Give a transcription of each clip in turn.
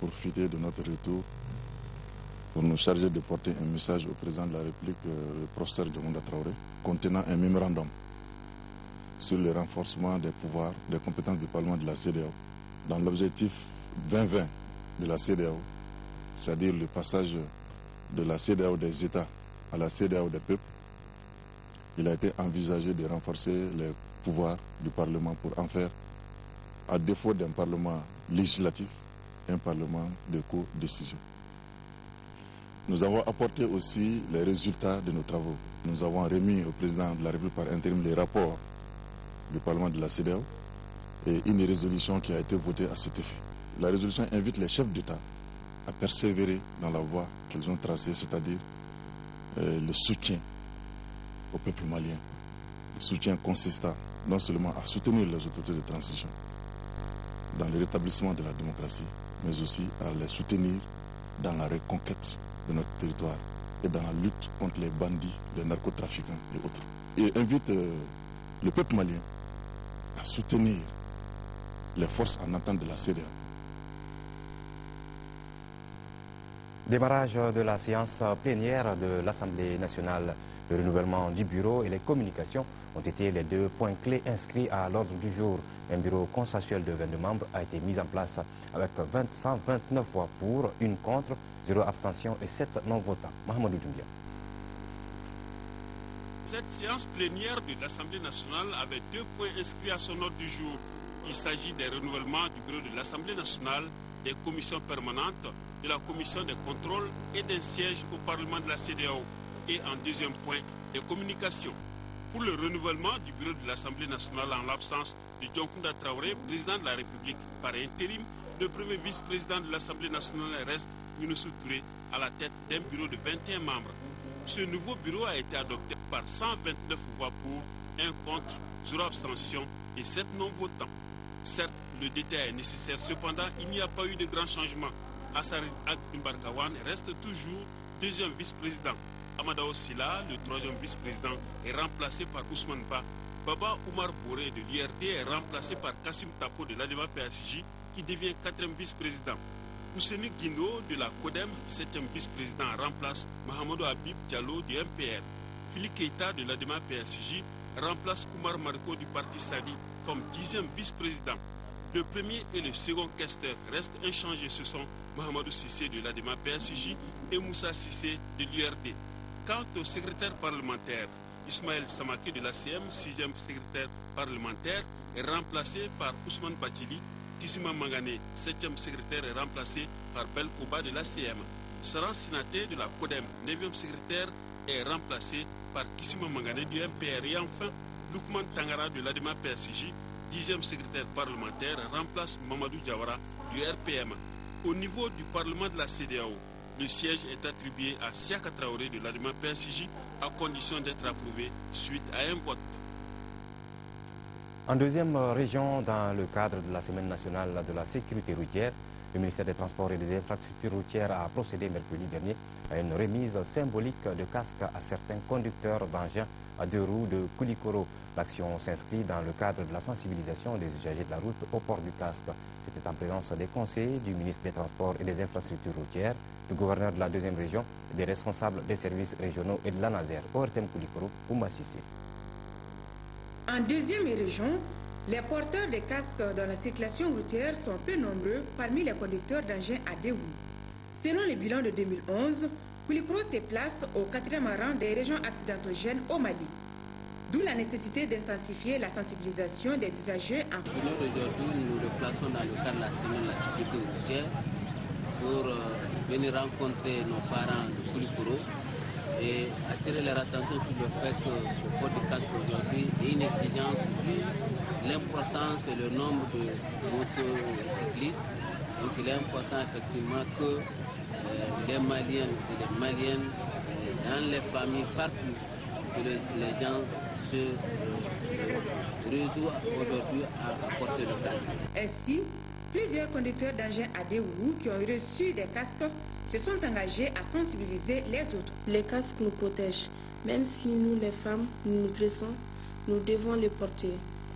profiter de notre retour pour nous charger de porter un message au président de la République, le professeur Diongounda Traoré, contenant un mémorandum sur le renforcement des pouvoirs, des compétences du Parlement de la CEDEAO, dans l'objectif 2020 de la CEDEAO, c'est-à-dire le passage de la CEDEAO des États à la CEDEAO des peuples. Il a été envisagé de renforcer les pouvoirs du Parlement pour en faire, à défaut d'un Parlement législatif, un Parlement de co-décision. Nous avons apporté aussi les résultats de nos travaux. Nous avons remis au président de la République par intérim les rapports du Parlement de la CEDEAO et une résolution qui a été votée à cet effet. La résolution invite les chefs d'État à persévérer dans la voie qu'ils ont tracée, c'est-à-dire le soutien au peuple malien. Le soutien consistant non seulement à soutenir les autorités de transition dans le rétablissement de la démocratie, mais aussi à les soutenir dans la reconquête de notre territoire et dans la lutte contre les bandits, les narcotrafiquants et autres. Et invite le peuple malien à soutenir les forces en attente de la CEDEAO. Démarrage de la séance plénière de l'Assemblée nationale. Le renouvellement du bureau et les communications ont été les deux points clés inscrits à l'ordre du jour. Un bureau consensuel de 22 membres a été mis en place avec 129 voix pour, 1 contre, 0 abstention et 7 non-votants. Mahamadou Doumbia. Cette séance plénière de l'Assemblée nationale avait 2 points inscrits à son ordre du jour. Il s'agit des renouvellements du bureau de l'Assemblée nationale, des commissions permanentes, de la commission des contrôles et d'un siège au Parlement de la CEDEAO. Et en deuxième point, des communications. Pour le renouvellement du bureau de l'Assemblée nationale en l'absence de Diongounda Traoré, président de la République par intérim, le premier vice-président de l'Assemblée nationale reste Younoussou Touré à la tête d'un bureau de 21 membres. Ce nouveau bureau a été adopté par 129 voix pour, 1 contre, 0 abstention et 7 non-votants. Certes, le détail est nécessaire, cependant, il n'y a pas eu de grands changements. Assarid Ag Mbarkawan reste toujours deuxième vice-président. Amadao Silla, le troisième vice-président, est remplacé par Ousmane Ba. Baba Oumar Boré de l'IRD est remplacé par Kassim Tapo de l'ADEMA PSJ qui devient quatrième vice-président. Ousseni Guindo de la CODEM, septième vice-président, remplace Mahamadou Habib Diallo du MPR. Philippe Keita de l'ADEMA PSJ remplace Oumar Mariko du Parti Sadi comme 10e vice-président. Le premier et le second questeur restent inchangés. Ce sont Mahamadou Sissé de l'ADEMA PSJ et Moussa Sissé de l'IRD. Quant au secrétaire parlementaire, Ismaël Samake de l'ACM, 6e secrétaire parlementaire, est remplacé par Ousmane Batili. Kissima Mangane, 7e secrétaire, est remplacé par Belkoba de l'ACM. Saran Sinaté de la CODEM, 9e secrétaire, est remplacé par Kissima Mangane du MPR. Et enfin, Lukman Tangara de l'ADEMA PSJ, 10e secrétaire parlementaire, remplace Mamadou Diawara du RPM. Au niveau du Parlement de la CEDEAO, le siège est attribué à Siaka Traoré de l'ADEMA PSJ à condition d'être approuvé suite à un vote. En deuxième région, dans le cadre de la Semaine nationale de la sécurité routière, le ministère des Transports et des Infrastructures routières a procédé mercredi dernier à une remise symbolique de casques à certains conducteurs d'engins à 2 roues de Koulikoro. L'action s'inscrit dans le cadre de la sensibilisation des usagers de la route au port du casque. C'était en présence des conseillers du ministre des Transports et des Infrastructures routières, du gouverneur de la deuxième région, des responsables des services régionaux et de l'ANASER, ORTM Koulikoro, Ouma Sissé. En deuxième région, les porteurs de casques dans la circulation routière sont peu nombreux parmi les conducteurs d'engins à 2 roues. Selon le bilan de 2011, Koulikoro se place au 4e rang des régions accidentogènes au Mali. D'où la nécessité d'intensifier la sensibilisation des usagers en France. Aujourd'hui, nous nous déplaçons dans le cadre de la semaine de la sécurité routière pour venir rencontrer nos parents de Koulikoro et attirer leur attention sur le fait que le port du casque aujourd'hui est une exigence vu l'importance et le nombre de motocyclistes. Donc il est important effectivement que les Maliens et les Maliennes, dans les familles, partout, que les gens se réjouissent aujourd'hui à porter le casque. Ainsi, plusieurs conducteurs d'engins à 2 roues qui ont reçu des casques se sont engagés à sensibiliser les autres. Les casques nous protègent. Même si nous, les femmes, nous dressons, nous devons les porter.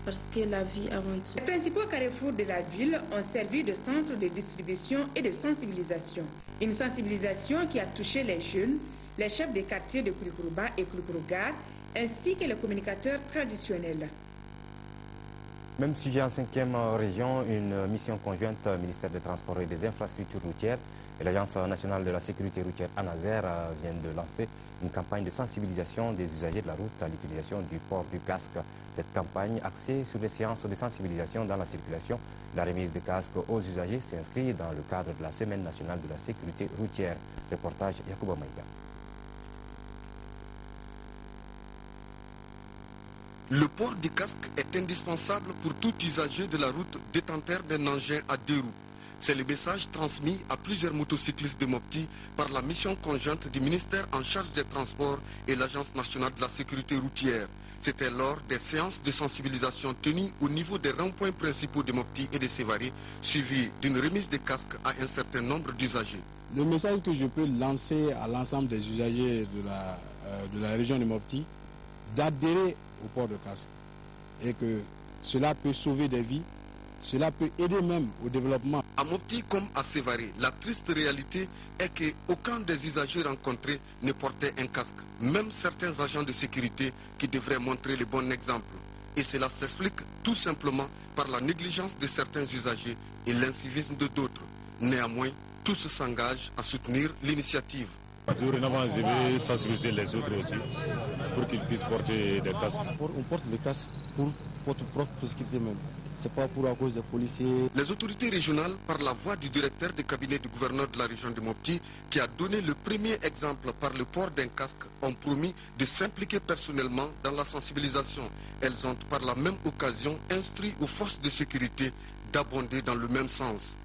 parce que la vie avant tout. Les principaux carrefours de la ville ont servi de centre de distribution et de sensibilisation. Une sensibilisation qui a touché les jeunes, les chefs des quartiers de Koulikourouba et Koulikourougar, ainsi que les communicateurs traditionnels. Même sujet en 5e région, une mission conjointe ministère des Transports et des Infrastructures routières et l'Agence nationale de la sécurité routière ANASER vient de lancer une campagne de sensibilisation des usagers de la route à l'utilisation du port du casque. Cette campagne, axée sur les séances de sensibilisation dans la circulation, la remise de casques aux usagers s'inscrit dans le cadre de la Semaine nationale de la sécurité routière. Reportage Yacouba Maïga. Le port du casque est indispensable pour tout usager de la route détenteur d'un engin à 2 roues. C'est le message transmis à plusieurs motocyclistes de Mopti par la mission conjointe du ministère en charge des Transports et l'Agence nationale de la sécurité routière. C'était lors des séances de sensibilisation tenues au niveau des ronds-points principaux de Mopti et de Sévaré, suivies d'une remise de casques à un certain nombre d'usagers. Le message que je peux lancer à l'ensemble des usagers de la région de Mopti, d'adhérer au port de casque, et que cela peut sauver des vies, cela peut aider même au développement. À Mopti comme à Sévaré, la triste réalité est qu'aucun des usagers rencontrés ne portait un casque, même certains agents de sécurité qui devraient montrer le bon exemple. Et cela s'explique tout simplement par la négligence de certains usagers et l'incivisme de d'autres. Néanmoins, tous s'engagent à soutenir l'initiative. Dorénavant, je vais sensibiliser les autres aussi pour qu'ils puissent porter des casques. On porte le casque pour votre propre sécurité même. C'est pas pour à cause des policiers. Les autorités régionales, par la voix du directeur de cabinet du gouverneur de la région de Mopti, qui a donné le premier exemple par le port d'un casque, ont promis de s'impliquer personnellement dans la sensibilisation. Elles ont par la même occasion instruit aux forces de sécurité d'abonder dans le même sens.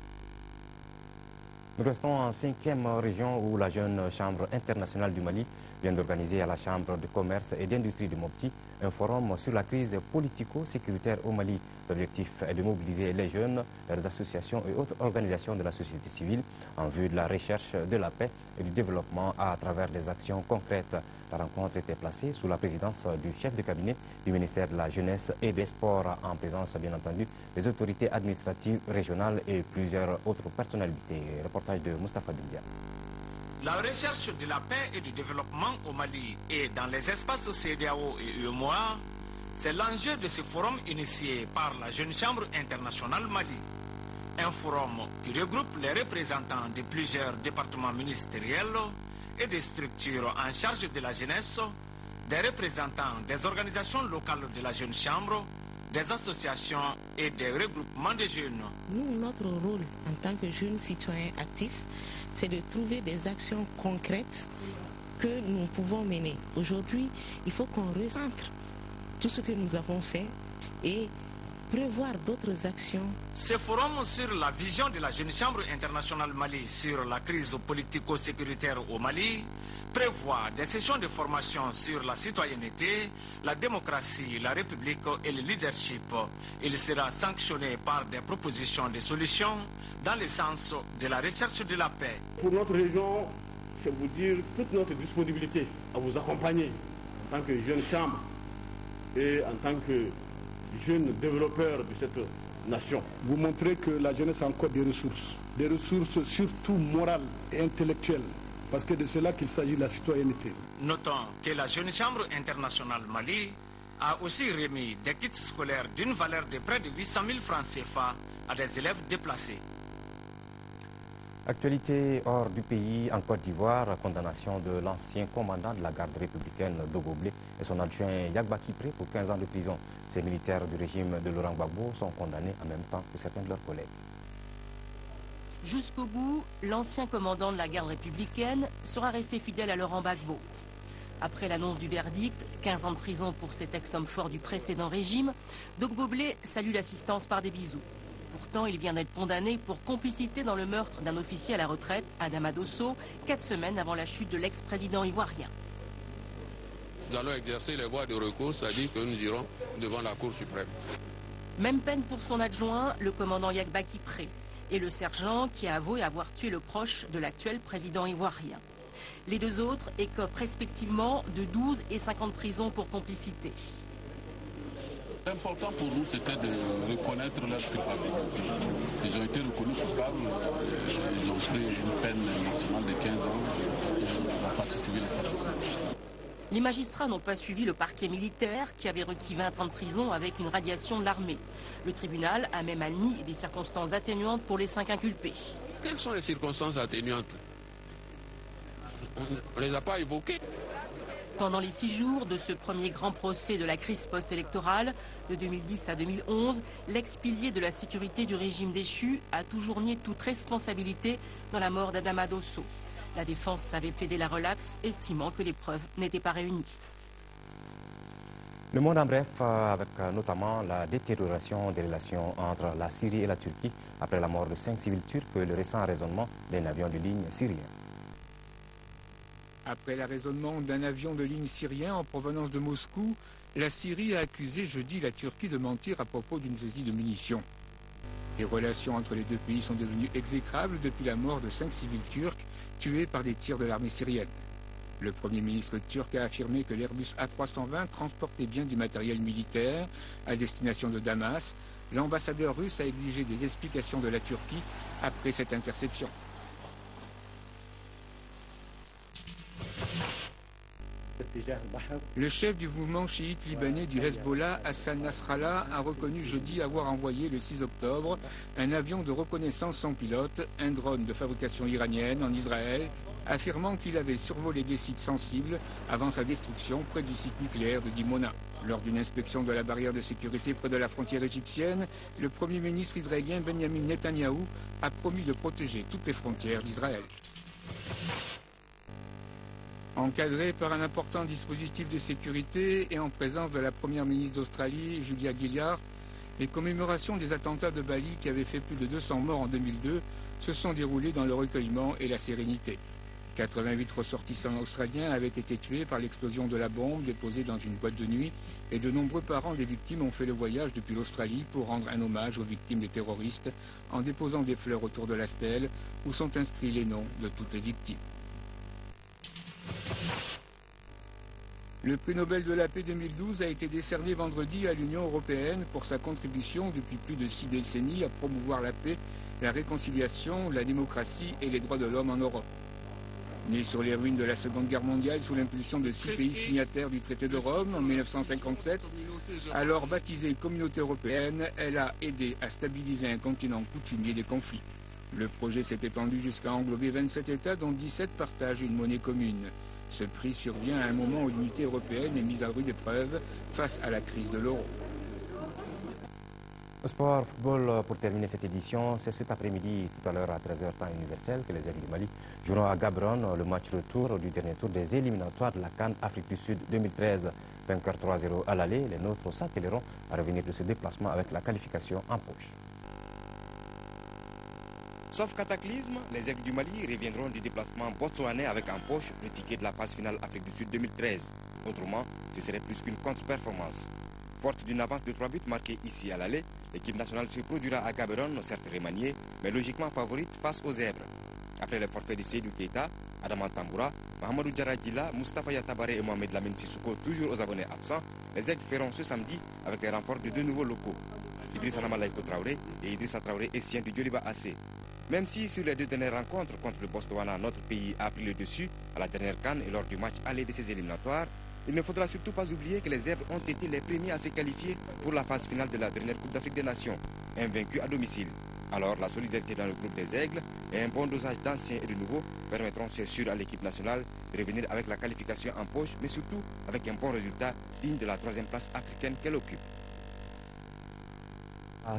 Nous restons en 5e région où la jeune Chambre internationale du Mali vient d'organiser à la Chambre de commerce et d'industrie de Mopti un forum sur la crise politico-sécuritaire au Mali. L'objectif est de mobiliser les jeunes, leurs associations et autres organisations de la société civile en vue de la recherche de la paix et du développement à travers des actions concrètes. La rencontre était placée sous la présidence du chef de cabinet du ministère de la Jeunesse et des Sports, en présence bien entendu des autorités administratives régionales et plusieurs autres personnalités. Reportage de Moustapha Doumbia. La recherche de la paix et du développement au Mali et dans les espaces CEDEAO et UEMOA, c'est l'enjeu de ce forum initié par la Jeune Chambre internationale Mali. Un forum qui regroupe les représentants de plusieurs départements ministériels et des structures en charge de la jeunesse, des représentants des organisations locales de la Jeune Chambre, des associations et des regroupements de jeunes. Nous, notre rôle en tant que jeunes citoyens actifs, c'est de trouver des actions concrètes que nous pouvons mener. Aujourd'hui, il faut qu'on recentre tout ce que nous avons fait et prévoir d'autres actions. Ce forum sur la vision de la Jeune Chambre internationale Mali sur la crise politico-sécuritaire au Mali prévoit des sessions de formation sur la citoyenneté, la démocratie, la République et le leadership. Il sera sanctionné par des propositions de solutions dans le sens de la recherche de la paix. Pour notre région, c'est vous dire toute notre disponibilité à vous accompagner en tant que jeune chambre et en tant que jeune développeur de cette nation. Vous montrez que la jeunesse a encore des ressources surtout morales et intellectuelles, parce que de cela qu'il s'agit de la citoyenneté. Notons que la Jeune Chambre internationale Mali a aussi remis des kits scolaires d'une valeur de près de 800 000 francs CFA à des élèves déplacés. Actualité hors du pays, en Côte d'Ivoire, condamnation de l'ancien commandant de la garde républicaine Dogoblé et son adjoint Yagba Kipré pour 15 ans de prison. Ces militaires du régime de Laurent Gbagbo sont condamnés en même temps que certains de leurs collègues. Jusqu'au bout, l'ancien commandant de la garde républicaine sera resté fidèle à Laurent Gbagbo. Après l'annonce du verdict, 15 ans de prison pour cet ex-homme fort du précédent régime, Dogboblé salue l'assistance par des bisous. Pourtant, il vient d'être condamné pour complicité dans le meurtre d'un officier à la retraite, Adama Dosso, 4 semaines avant la chute de l'ex-président ivoirien. Nous allons exercer les voies de recours, c'est-à-dire que nous irons devant la Cour suprême. Même peine pour son adjoint, le commandant Yagba Kipré, et le sergent qui a avoué avoir tué le proche de l'actuel président ivoirien. Les deux autres écopent respectivement de 12 et 50 prisons pour complicité. L'important pour nous, c'était de reconnaître leur culpabilité. Ils ont été reconnus coupables, ils ont pris une peine maximale de 15 ans, la partie civile est satisfaite. Les magistrats n'ont pas suivi le parquet militaire qui avait requis 20 ans de prison avec une radiation de l'armée. Le tribunal a même admis des circonstances atténuantes pour les 5 inculpés. Quelles sont les circonstances atténuantes? On ne les a pas évoquées. Pendant les 6 jours de ce premier grand procès de la crise post-électorale, de 2010 à 2011, l'ex-pilier de la sécurité du régime déchu a toujours nié toute responsabilité dans la mort d'Adama Dosso. La défense avait plaidé la relaxe, estimant que les preuves n'étaient pas réunies. Le monde en bref, avec notamment la détérioration des relations entre la Syrie et la Turquie après la mort de 5 civils turcs et le récent arraisonnement d'un avion de ligne syrien. Après l'arraisonnement d'un avion de ligne syrien en provenance de Moscou, la Syrie a accusé jeudi la Turquie de mentir à propos d'une saisie de munitions. Les relations entre les deux pays sont devenues exécrables depuis la mort de 5 civils turcs tués par des tirs de l'armée syrienne. Le Premier ministre turc a affirmé que l'Airbus A320 transportait bien du matériel militaire à destination de Damas. L'ambassadeur russe a exigé des explications de la Turquie après cette interception. Le chef du mouvement chiite libanais du Hezbollah, Hassan Nasrallah, a reconnu jeudi avoir envoyé le 6 octobre un avion de reconnaissance sans pilote, un drone de fabrication iranienne en Israël, affirmant qu'il avait survolé des sites sensibles avant sa destruction près du site nucléaire de Dimona. Lors d'une inspection de la barrière de sécurité près de la frontière égyptienne, le Premier ministre israélien Benjamin Netanyahou a promis de protéger toutes les frontières d'Israël. Encadré par un important dispositif de sécurité et en présence de la première ministre d'Australie, Julia Gillard, les commémorations des attentats de Bali qui avaient fait plus de 200 morts en 2002 se sont déroulées dans le recueillement et la sérénité. 88 ressortissants australiens avaient été tués par l'explosion de la bombe déposée dans une boîte de nuit et de nombreux parents des victimes ont fait le voyage depuis l'Australie pour rendre un hommage aux victimes des terroristes en déposant des fleurs autour de la stèle où sont inscrits les noms de toutes les victimes. Le prix Nobel de la paix 2012 a été décerné vendredi à l'Union européenne pour sa contribution depuis plus de 6 décennies à promouvoir la paix, la réconciliation, la démocratie et les droits de l'homme en Europe. Née sur les ruines de la Seconde Guerre mondiale sous l'impulsion de 6 pays signataires du traité de Rome en 1957, alors baptisée Communauté européenne, elle a aidé à stabiliser un continent coutumier des conflits. Le projet s'est étendu jusqu'à englober 27 États dont 17 partagent une monnaie commune. Ce prix survient à un moment où l'unité européenne est mise à rude épreuve face à la crise de l'euro. Sport, football, pour terminer cette édition, c'est cet après-midi, tout à l'heure à 13h temps universel, que les Aigles du Mali joueront à Gaborone le match retour du dernier tour des éliminatoires de la CAN Afrique du Sud 2013. Vainqueur 3-0 à l'aller, les nôtres s'attelleront à revenir de ce déplacement avec la qualification en poche. Sauf cataclysme, les Aigles du Mali reviendront du déplacement botswanais avec en poche le ticket de la phase finale Afrique du Sud 2013. Autrement, ce serait plus qu'une contre-performance. Forte d'une avance de 3 buts marqués ici à l'aller, l'équipe nationale se produira à Gaborone, certes remaniée, mais logiquement favorite face aux Zèbres. Après le forfait de Seydou Keita, Adama Tamboura, Mahamadou Djaradjila, Moustapha Yatabare et Mohamed Lamine Sissoko, toujours aux abonnés absents, les Aigles feront ce samedi avec les renforts de 2 nouveaux locaux, Idrissa Namalaïko Traoré et Idrissa Traoré Essien du Djoliba AC. Même si sur les 2 dernières rencontres contre le Botswana, notre pays a pris le dessus à la dernière CAN et lors du match aller de ces éliminatoires, il ne faudra surtout pas oublier que les Zèbres ont été les premiers à se qualifier pour la phase finale de la dernière Coupe d'Afrique des Nations, invaincus à domicile. Alors la solidarité dans le groupe des Aigles et un bon dosage d'anciens et de nouveaux permettront, c'est sûr, à l'équipe nationale de revenir avec la qualification en poche, mais surtout avec un bon résultat digne de la 3e place africaine qu'elle occupe.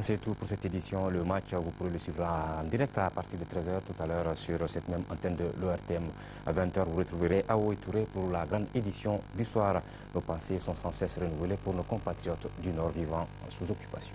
C'est tout pour cette édition. Le match, vous pourrez le suivre en direct à partir de 13h tout à l'heure sur cette même antenne de l'ORTM. À 20h, vous retrouverez Aoi Touré pour la grande édition du soir. Nos pensées sont sans cesse renouvelées pour nos compatriotes du Nord vivant sous occupation.